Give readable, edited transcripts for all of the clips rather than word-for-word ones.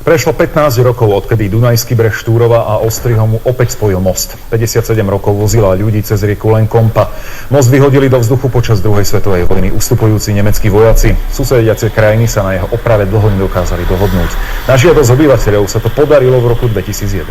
Prešlo 15 rokov, odkedy Dunajský breh Štúrova a Ostrihomu opäť spojil most. 57 rokov vozila ľudí cez rieku len Kompa. Most vyhodili do vzduchu počas druhej svetovej vojny ustupujúci nemeckí vojaci. Susediace krajiny sa na jeho oprave dlho nedokázali dohodnúť. Na žiadosť obyvateľov sa to podarilo v roku 2001.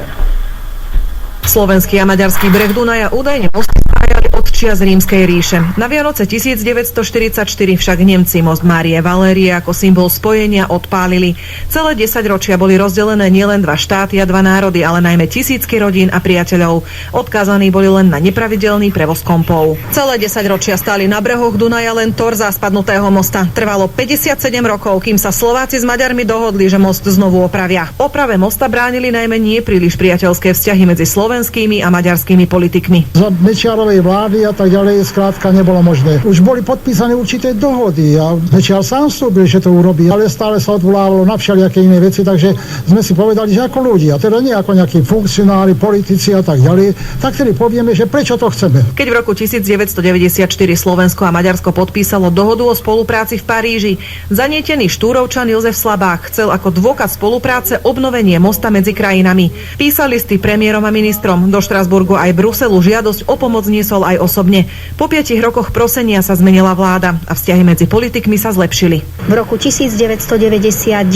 Slovenský a maďarský breh Dunaja údajne mosty spájali od čias Rímskej ríše. Na Vianoce 1944 však Nemci most Márie Valérie ako symbol spojenia odpálili. Celé 10 ročia boli rozdelené nielen dva štáty a dva národy, ale najmä tisícky rodín a priateľov. Odkázaní boli len na nepravidelný prevoz kompov. Celé 10 ročia stáli na brehoch Dunaja len torza spadnutého mosta. Trvalo 57 rokov, kým sa Slováci s Maďarmi dohodli, že most znovu opravia. Oprave mosta bránili najmä nie príliš priateľské vzťahy medzi slovenskými a maďarskými politikmi. Za Mečiarovej vlády a tak ďalej skrátka nebolo možné. Už boli podpísané určité dohody a Mečiar sám slúbil, že to urobí, ale stále sa odvolávalo na všelijaké iné veci, takže sme si povedali, že ako ľudia, teda nie ako nejakí funkcionári, politici a tak ďalej, tak tedy povieme, že prečo to chceme. Keď v roku 1994 Slovensko a Maďarsko podpísalo dohodu o spolupráci v Paríži, zanietený Štúrovčan Jozef Slabák chcel ako dôkaz spolupráce obnovenie mosta medzi krajinami. Písal listy premiérom a ministrom. Do Štrasburgu aj Bruselu žiadosť o pomoc niesol aj osobne. Po 5 rokoch prosenia sa zmenila vláda a vzťahy medzi politikmi sa zlepšili. V roku 1999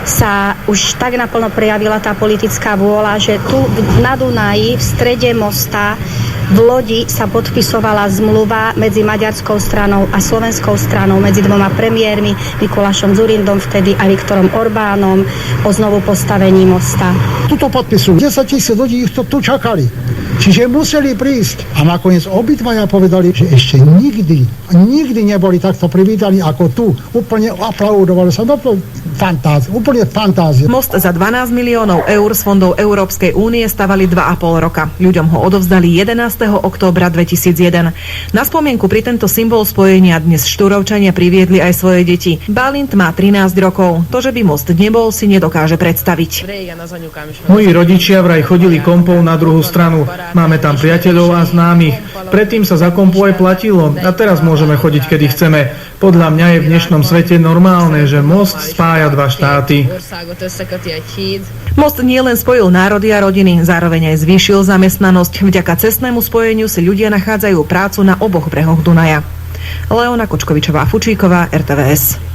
sa už tak naplno prejavila tá politická vôľa, že tu na Dunaji v strede mosta v lodi sa podpisovala zmluva medzi maďarskou stranou a slovenskou stranou, medzi dvoma premiérmi, Mikulášom Dzurindom vtedy a Viktorom Orbánom o znovu postavení mosta. Tuto podpisu 10 000 ľudí ich to tu čakali. Čiže museli prísť. A nakoniec obidvaja povedali, že ešte nikdy neboli takto privítaní ako tu. Úplne aplaudovali sa. Úplne fantázia. Most za 12 miliónov eur z fondov Európskej únie stavali 2,5 roka. Ľuďom ho odovzdali 11. októbra 2001. Na spomienku pri tento symbol spojenia dnes Štúrovčania priviedli aj svoje deti. Balint má 13 rokov. To, že by most nebol, si nedokáže predstaviť. Moji rodičia vraj chodili kompou na druhú stranu. Máme tam priateľov a známych. Predtým sa za kompu aj platilo a teraz môžeme chodiť, kedy chceme. Podľa mňa je v dnešnom svete normálne, že most spája dva štáty. Most nielen spojil národy a rodiny, zároveň aj zvýšil zamestnanosť. Vďaka cestnému spojeniu si ľudia nachádzajú prácu na oboch brehoch Dunaja. Leona Kočkovičová-Fučíková, RTVS.